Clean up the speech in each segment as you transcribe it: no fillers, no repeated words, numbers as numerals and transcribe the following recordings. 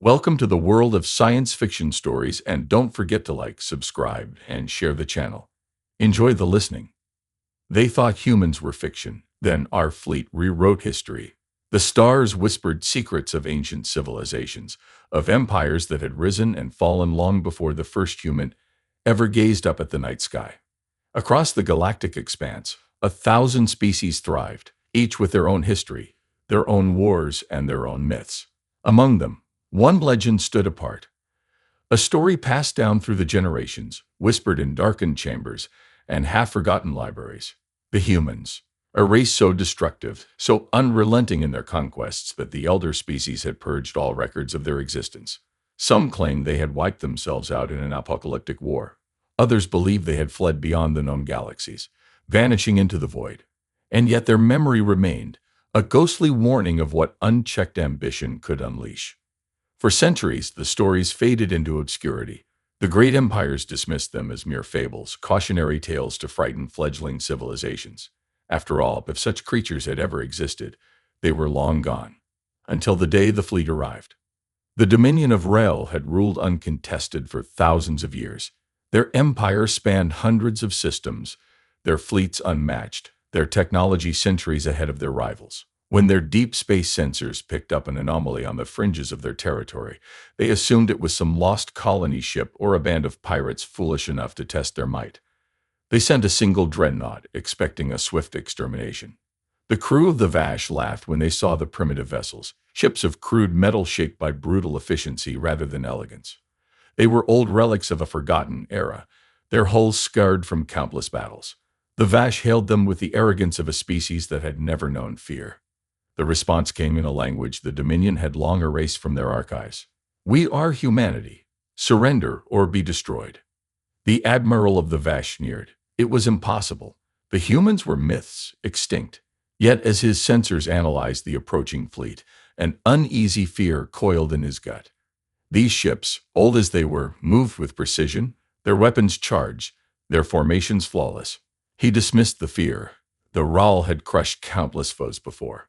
Welcome to the world of science fiction stories, and don't forget to like, subscribe, and share the channel. Enjoy the listening. They thought humans were fiction. Then our fleet rewrote history. The stars whispered secrets of ancient civilizations, of empires that had risen and fallen long before the first human ever gazed up at the night sky. Across the galactic expanse, 1,000 species thrived, each with their own history, their own wars, and their own myths. Among them, one legend stood apart, a story passed down through the generations, whispered in darkened chambers and half-forgotten libraries. The humans, a race so destructive, so unrelenting in their conquests that the elder species had purged all records of their existence. Some claimed they had wiped themselves out in an apocalyptic war. Others believed they had fled beyond the known galaxies, vanishing into the void. And yet their memory remained, a ghostly warning of what unchecked ambition could unleash. For centuries, the stories faded into obscurity. The great empires dismissed them as mere fables, cautionary tales to frighten fledgling civilizations. After all, if such creatures had ever existed, they were long gone. Until the day the fleet arrived. The dominion of Rewrote had ruled uncontested for thousands of years. Their empire spanned hundreds of systems, their fleets unmatched, their technology centuries ahead of their rivals. When their deep space sensors picked up an anomaly on the fringes of their territory, they assumed it was some lost colony ship or a band of pirates foolish enough to test their might. They sent a single dreadnought, expecting a swift extermination. The crew of the Vash laughed when they saw the primitive vessels, ships of crude metal shaped by brutal efficiency rather than elegance. They were old relics of a forgotten era, their hulls scarred from countless battles. The Vash hailed them with the arrogance of a species that had never known fear. The response came in a language the Dominion had long erased from their archives. "We are humanity. Surrender or be destroyed." The admiral of the Vash sneered. It was impossible. The humans were myths, extinct. Yet as his sensors analyzed the approaching fleet, an uneasy fear coiled in his gut. These ships, old as they were, moved with precision, their weapons charged, their formations flawless. He dismissed the fear. The Raal had crushed countless foes before.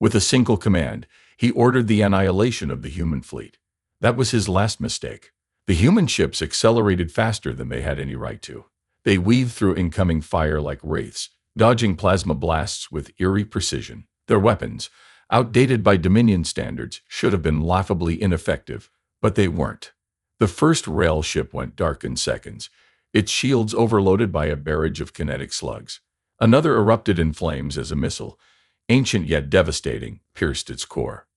With a single command, he ordered the annihilation of the human fleet. That was his last mistake. The human ships accelerated faster than they had any right to. They weaved through incoming fire like wraiths, dodging plasma blasts with eerie precision. Their weapons, outdated by Dominion standards, should have been laughably ineffective, but they weren't. The first rail ship went dark in seconds, its shields overloaded by a barrage of kinetic slugs. Another erupted in flames as a missile, ancient yet devastating, pierced its core.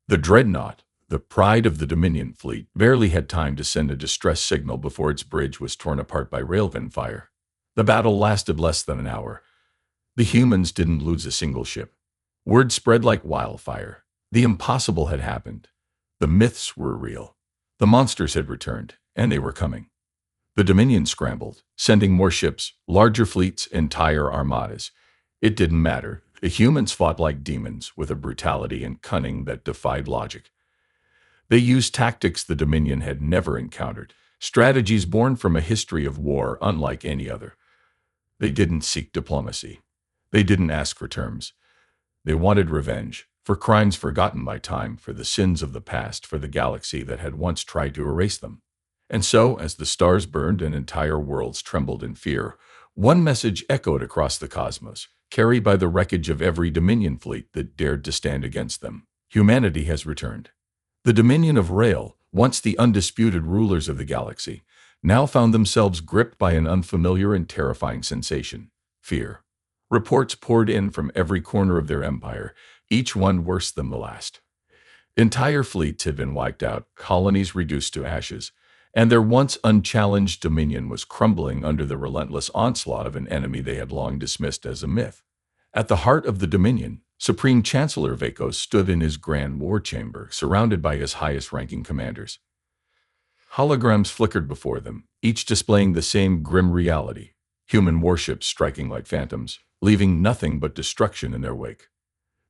The dreadnought, the pride of the Dominion fleet, barely had time to send a distress signal before its bridge was torn apart by railgun fire. The battle lasted less than an hour. The humans didn't lose a single ship. Word spread like wildfire. The impossible had happened. The myths were real. The monsters had returned, and they were coming. The Dominion scrambled, sending more ships, larger fleets, entire armadas. It didn't matter. The humans fought like demons, with a brutality and cunning that defied logic. They used tactics the Dominion had never encountered, strategies born from a history of war unlike any other. They didn't seek diplomacy. They didn't ask for terms. They wanted revenge, for crimes forgotten by time, for the sins of the past, for the galaxy that had once tried to erase them. And so, as the stars burned and entire worlds trembled in fear, one message echoed across the cosmos, carried by the wreckage of every Dominion fleet that dared to stand against them. Humanity has returned. The Dominion of Rewrote, once the undisputed rulers of the galaxy, now found themselves gripped by an unfamiliar and terrifying sensation: fear. Reports poured in from every corner of their empire, each one worse than the last. Entire fleets had been wiped out, colonies reduced to ashes, and their once unchallenged dominion was crumbling under the relentless onslaught of an enemy they had long dismissed as a myth. At the heart of the Dominion, Supreme Chancellor Vakos stood in his grand war chamber, surrounded by his highest-ranking commanders. Holograms flickered before them, each displaying the same grim reality: human warships striking like phantoms, leaving nothing but destruction in their wake.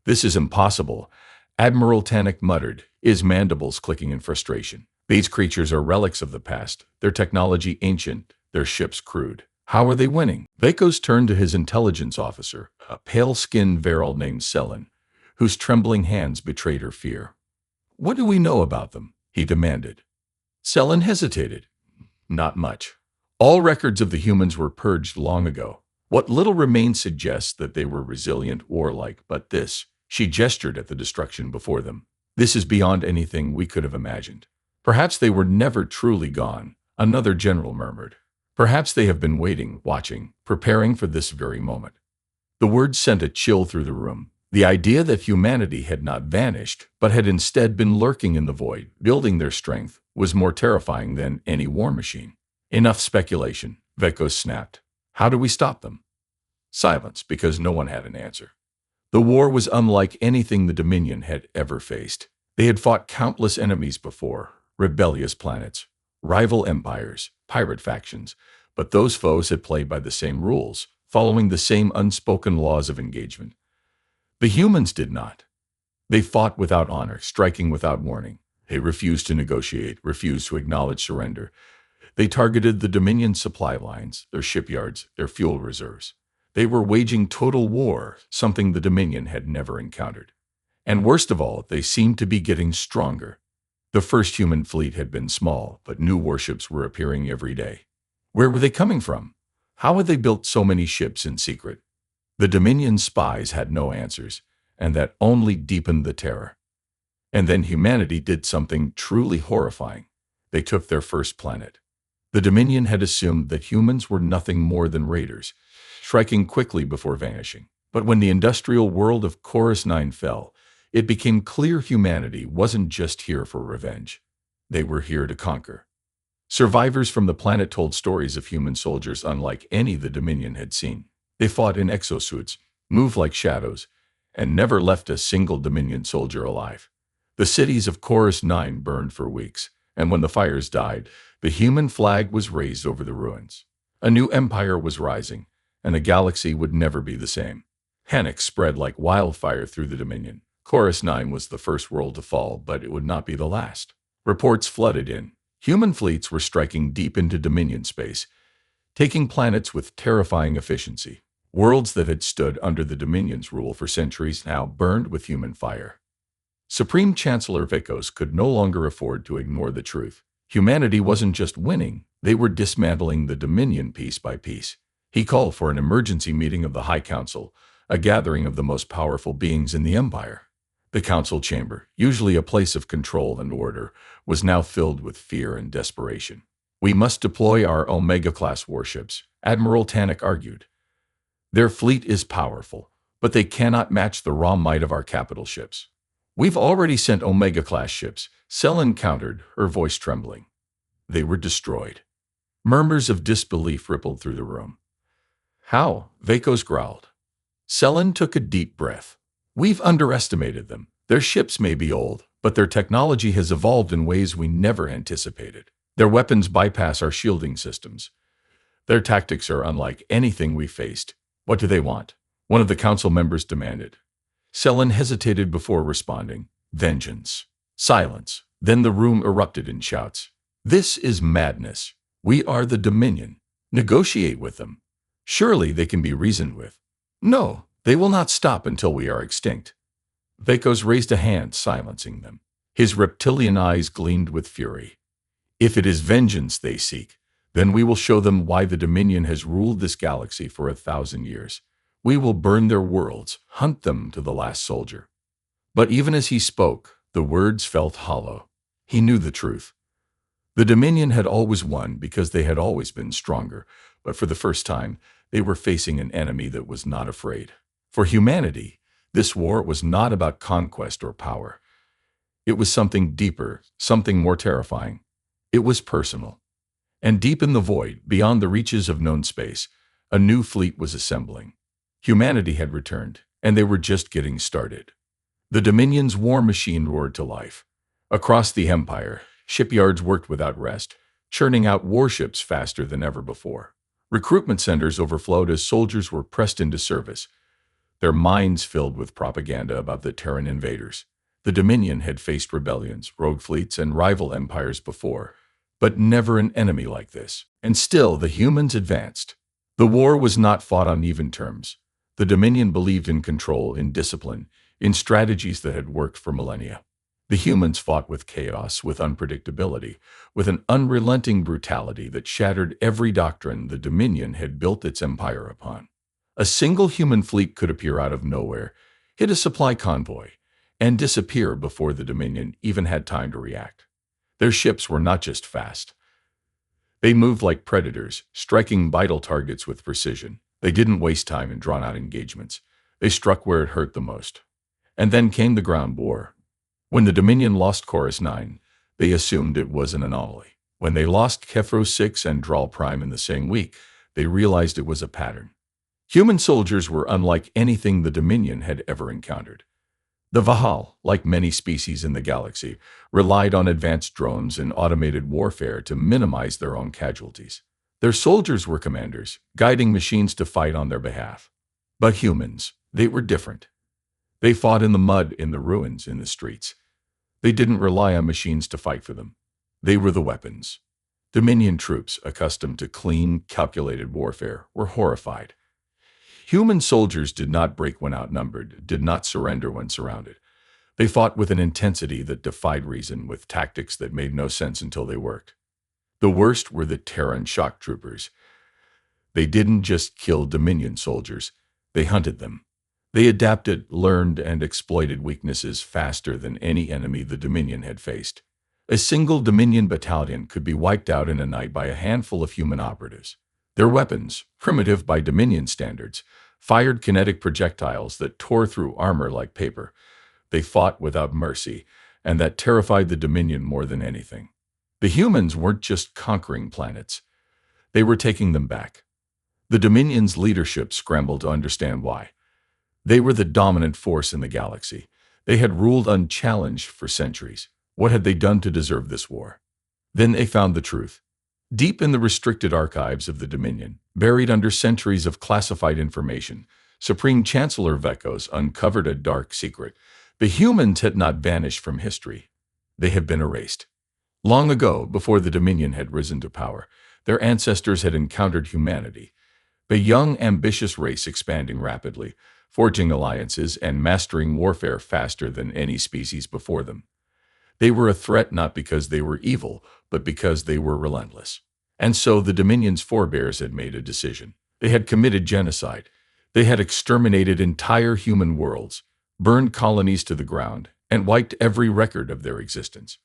"This is impossible," Admiral Tannic muttered, his mandibles clicking in frustration. "These creatures are relics of the past, their technology ancient, their ships crude. How are they winning?" Vakos turned to his intelligence officer, a pale-skinned Varel named Selen, whose trembling hands betrayed her fear. "What do we know about them?" he demanded. Selen hesitated. Not much. All records of the humans were purged long ago. What little remains suggests that they were resilient, warlike, but this, she gestured at the destruction before them. This is beyond anything we could have imagined. Perhaps they were never truly gone, another general murmured. Perhaps they have been waiting, watching, preparing for this very moment. The words sent a chill through the room. The idea that humanity had not vanished, but had instead been lurking in the void, building their strength, was more terrifying than any war machine. Enough speculation, Vekos snapped. How do we stop them? Silence, because no one had an answer. The war was unlike anything the Dominion had ever faced. They had fought countless enemies before, rebellious planets, rival empires, pirate factions, but those foes had played by the same rules, following the same unspoken laws of engagement. The humans did not. They fought without honor, striking without warning. They refused to negotiate, refused to acknowledge surrender. They targeted the Dominion's supply lines, their shipyards, their fuel reserves. They were waging total war, something the Dominion had never encountered. And worst of all, they seemed to be getting stronger. The first human fleet had been small, but new warships were appearing every day. Where were they coming from? How had they built so many ships in secret? The Dominion spies had no answers, and that only deepened the terror. And then humanity did something truly horrifying. They took their first planet. The Dominion had assumed that humans were nothing more than raiders, striking quickly before vanishing. But when the industrial world of Chorus 9 fell, it became clear humanity wasn't just here for revenge. They were here to conquer. Survivors from the planet told stories of human soldiers unlike any the Dominion had seen. They fought in exosuits, moved like shadows, and never left a single Dominion soldier alive. The cities of Chorus 9 burned for weeks, and when the fires died, the human flag was raised over the ruins. A new empire was rising, and the galaxy would never be the same. Panic spread like wildfire through the Dominion. Chorus 9 was the first world to fall, but it would not be the last. Reports flooded in. Human fleets were striking deep into Dominion space, taking planets with terrifying efficiency. Worlds that had stood under the Dominion's rule for centuries now burned with human fire. Supreme Chancellor Vekos could no longer afford to ignore the truth. Humanity wasn't just winning, they were dismantling the Dominion piece by piece. He called for an emergency meeting of the High Council, a gathering of the most powerful beings in the Empire. The council chamber, usually a place of control and order, was now filled with fear and desperation. We must deploy our Omega-class warships, Admiral Tannic argued. Their fleet is powerful, but they cannot match the raw might of our capital ships. We've already sent Omega-class ships, Selen countered, her voice trembling. They were destroyed. Murmurs of disbelief rippled through the room. How? Vekos growled. Selen took a deep breath. We've underestimated them. Their ships may be old, but their technology has evolved in ways we never anticipated. Their weapons bypass our shielding systems. Their tactics are unlike anything we faced. What do they want? One of the council members demanded. Selen hesitated before responding. Vengeance. Silence. Then the room erupted in shouts. This is madness. We are the Dominion. Negotiate with them. Surely they can be reasoned with. No, they will not stop until we are extinct. Vekos raised a hand, silencing them. His reptilian eyes gleamed with fury. If it is vengeance they seek, then we will show them why the Dominion has ruled this galaxy for 1,000 years. We will burn their worlds, hunt them to the last soldier. But even as he spoke, the words felt hollow. He knew the truth. The Dominion had always won because they had always been stronger, but for the first time, they were facing an enemy that was not afraid. For humanity, this war was not about conquest or power. It was something deeper, something more terrifying. It was personal. And deep in the void, beyond the reaches of known space, a new fleet was assembling. Humanity had returned, and they were just getting started. The Dominion's war machine roared to life. Across the Empire, shipyards worked without rest, churning out warships faster than ever before. Recruitment centers overflowed as soldiers were pressed into service, their minds filled with propaganda about the Terran invaders. The Dominion had faced rebellions, rogue fleets, and rival empires before, but never an enemy like this. And still, the humans advanced. The war was not fought on even terms. The Dominion believed in control, in discipline, in strategies that had worked for millennia. The humans fought with chaos, with unpredictability, with an unrelenting brutality that shattered every doctrine the Dominion had built its empire upon. A single human fleet could appear out of nowhere, hit a supply convoy, and disappear before the Dominion even had time to react. Their ships were not just fast. They moved like predators, striking vital targets with precision. They didn't waste time in drawn-out engagements. They struck where it hurt the most. And then came the ground war. When the Dominion lost Chorus 9, they assumed it was an anomaly. When they lost Kefro 6 and Drawl Prime in the same week, they realized it was a pattern. Human soldiers were unlike anything the Dominion had ever encountered. The Vahal, like many species in the galaxy, relied on advanced drones and automated warfare to minimize their own casualties. Their soldiers were commanders, guiding machines to fight on their behalf. But humans, they were different. They fought in the mud, in the ruins, in the streets. They didn't rely on machines to fight for them. They were the weapons. Dominion troops, accustomed to clean, calculated warfare, were horrified. Human soldiers did not break when outnumbered, did not surrender when surrounded. They fought with an intensity that defied reason, with tactics that made no sense until they worked. The worst were the Terran shock troopers. They didn't just kill Dominion soldiers, they hunted them. They adapted, learned, and exploited weaknesses faster than any enemy the Dominion had faced. A single Dominion battalion could be wiped out in a night by a handful of human operatives. Their weapons, primitive by Dominion standards, fired kinetic projectiles that tore through armor like paper. They fought without mercy, and that terrified the Dominion more than anything. The humans weren't just conquering planets. They were taking them back. The Dominion's leadership scrambled to understand why. They were the dominant force in the galaxy. They had ruled unchallenged for centuries. What had they done to deserve this war? Then they found the truth. Deep in the restricted archives of the Dominion, buried under centuries of classified information, Supreme Chancellor Vekos uncovered a dark secret. The humans had not vanished from history. They had been erased. Long ago, before the Dominion had risen to power, their ancestors had encountered humanity, a young, ambitious race expanding rapidly, forging alliances and mastering warfare faster than any species before them. They were a threat not because they were evil, but because they were relentless. And so the Dominion's forebears had made a decision. They had committed genocide. They had exterminated entire human worlds, burned colonies to the ground, and wiped every record of their existence.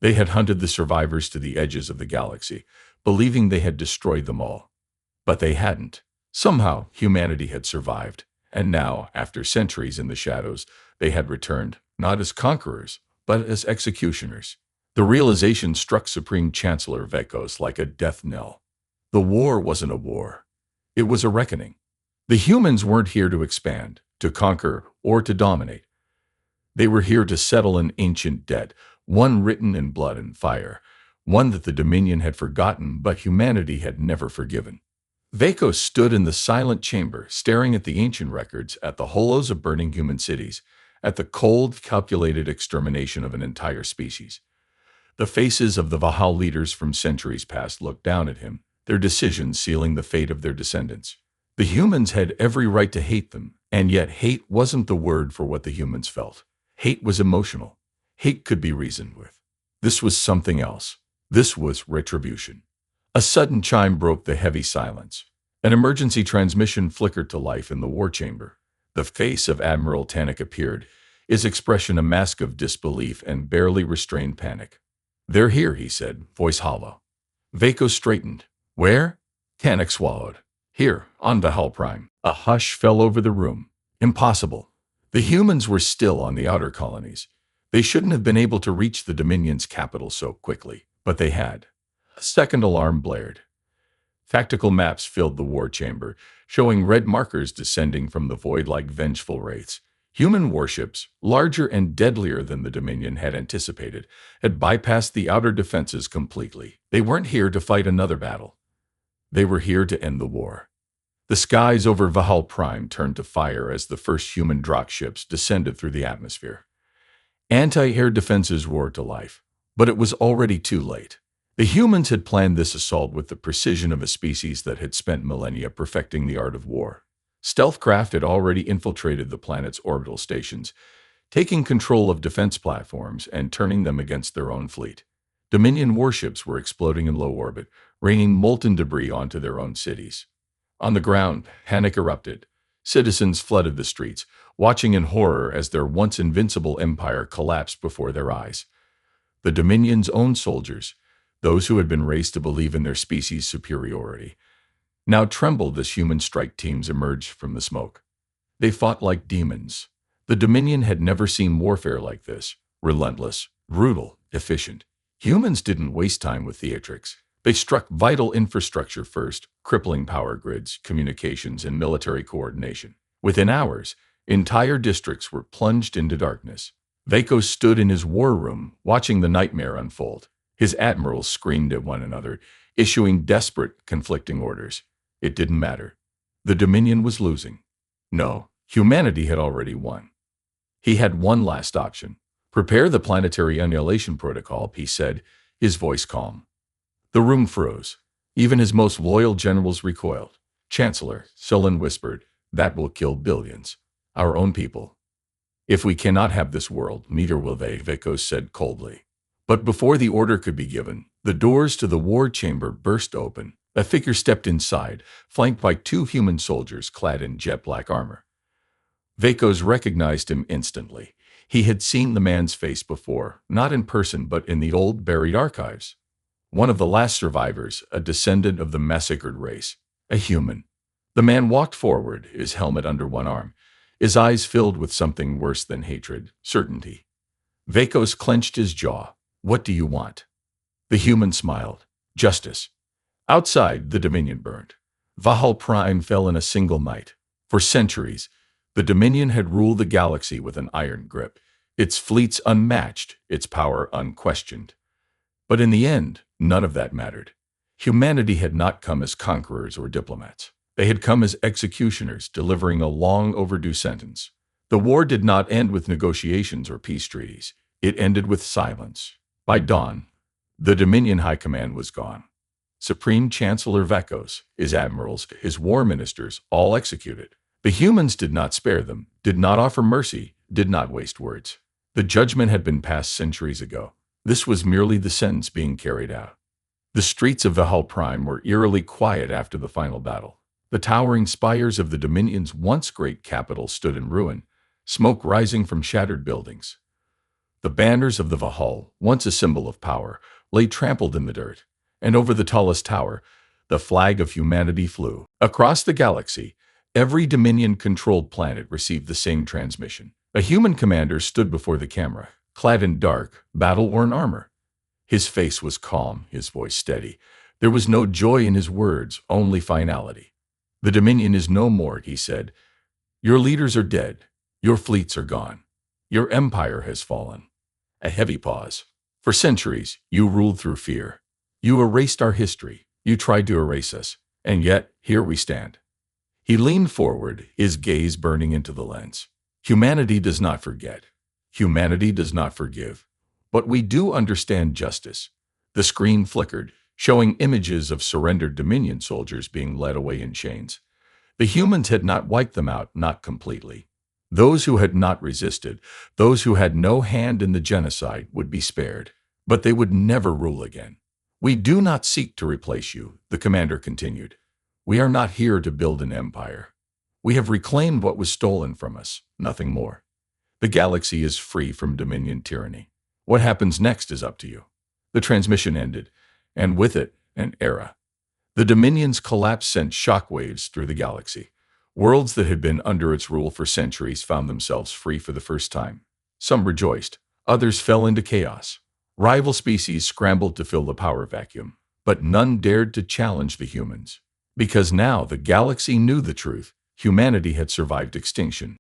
They had hunted the survivors to the edges of the galaxy, believing they had destroyed them all. But they hadn't. Somehow, humanity had survived. And now, after centuries in the shadows, they had returned, not as conquerors, but as executioners. The realization struck Supreme Chancellor Vekos like a death knell. The war wasn't a war. It was a reckoning. The humans weren't here to expand, to conquer, or to dominate. They were here to settle an ancient debt, one written in blood and fire, one that the Dominion had forgotten but humanity had never forgiven. Vekos stood in the silent chamber, staring at the ancient records, at the hollows of burning human cities, at the cold, calculated extermination of an entire species. The faces of the Vahal leaders from centuries past looked down at him, their decisions sealing the fate of their descendants. The humans had every right to hate them, and yet hate wasn't the word for what the humans felt. Hate was emotional. Hate could be reasoned with. This was something else. This was retribution. A sudden chime broke the heavy silence. An emergency transmission flickered to life in the war chamber. The face of Admiral Tannic appeared, his expression a mask of disbelief and barely restrained panic. "They're here," he said, voice hollow. Vekos straightened. "Where?" Tannic swallowed. "Here, on Vahal Prime." A hush fell over the room. Impossible. The humans were still on the outer colonies. They shouldn't have been able to reach the Dominion's capital so quickly, but they had. A second alarm blared. Tactical maps filled the war chamber, showing red markers descending from the void like vengeful wraiths. Human warships, larger and deadlier than the Dominion had anticipated, had bypassed the outer defenses completely. They weren't here to fight another battle. They were here to end the war. The skies over Vahal Prime turned to fire as the first human Drakh ships descended through the atmosphere. Anti-air defenses roared to life, but it was already too late. The humans had planned this assault with the precision of a species that had spent millennia perfecting the art of war. Stealth craft had already infiltrated the planet's orbital stations, taking control of defense platforms and turning them against their own fleet. Dominion warships were exploding in low orbit, raining molten debris onto their own cities. On the ground, panic erupted. Citizens flooded the streets, watching in horror as their once invincible empire collapsed before their eyes. The Dominion's own soldiers, those who had been raised to believe in their species' superiority, now trembled as human strike teams emerged from the smoke. They fought like demons. The Dominion had never seen warfare like this: relentless, brutal, efficient. Humans didn't waste time with theatrics. They struck vital infrastructure first, crippling power grids, communications, and military coordination. Within hours, entire districts were plunged into darkness. Vako stood in his war room, watching the nightmare unfold. His admirals screamed at one another, issuing desperate, conflicting orders. It didn't matter. The Dominion was losing. No, humanity had already won. He had one last option. Prepare the planetary annihilation protocol, he said, his voice calm. The room froze. Even his most loyal generals recoiled. Chancellor, Sullen whispered, that will kill billions. Our own people. If we cannot have this world, neither will they, Vako said coldly. But before the order could be given, the doors to the war chamber burst open. A figure stepped inside, flanked by two human soldiers clad in jet-black armor. Vakos recognized him instantly. He had seen the man's face before, not in person but in the old buried archives. One of the last survivors, a descendant of the massacred race, a human. The man walked forward, his helmet under one arm, his eyes filled with something worse than hatred, certainty. Vakos clenched his jaw. What do you want? The human smiled. Justice. Outside, the Dominion burned. Vahal Prime fell in a single night. For centuries, the Dominion had ruled the galaxy with an iron grip, its fleets unmatched, its power unquestioned. But in the end, none of that mattered. Humanity had not come as conquerors or diplomats. They had come as executioners, delivering a long overdue sentence. The war did not end with negotiations or peace treaties. It ended with silence. By dawn, the Dominion High Command was gone. Supreme Chancellor Vakos, his admirals, his war ministers, all executed. The humans did not spare them, did not offer mercy, did not waste words. The judgment had been passed centuries ago. This was merely the sentence being carried out. The streets of Vahal Prime were eerily quiet after the final battle. The towering spires of the Dominion's once great capital stood in ruin, smoke rising from shattered buildings. The banners of the Vahal, once a symbol of power, lay trampled in the dirt, and over the tallest tower, the flag of humanity flew. Across the galaxy, every Dominion-controlled planet received the same transmission. A human commander stood before the camera, clad in dark, battle-worn armor. His face was calm, his voice steady. There was no joy in his words, only finality. The Dominion is no more, he said. Your leaders are dead. Your fleets are gone. Your empire has fallen. A heavy pause. For centuries, you ruled through fear. You erased our history. You tried to erase us. And yet, here we stand. He leaned forward, his gaze burning into the lens. Humanity does not forget. Humanity does not forgive. But we do understand justice. The screen flickered, showing images of surrendered Dominion soldiers being led away in chains. The humans had not wiped them out, not completely. Those who had not resisted, those who had no hand in the genocide, would be spared. But they would never rule again. We do not seek to replace you, the commander continued. We are not here to build an empire. We have reclaimed what was stolen from us, nothing more. The galaxy is free from Dominion tyranny. What happens next is up to you. The transmission ended, and with it, an era. The Dominion's collapse sent shockwaves through the galaxy. Worlds that had been under its rule for centuries found themselves free for the first time. Some rejoiced, others fell into chaos. Rival species scrambled to fill the power vacuum, but none dared to challenge the humans. Because now the galaxy knew the truth. Humanity had survived extinction.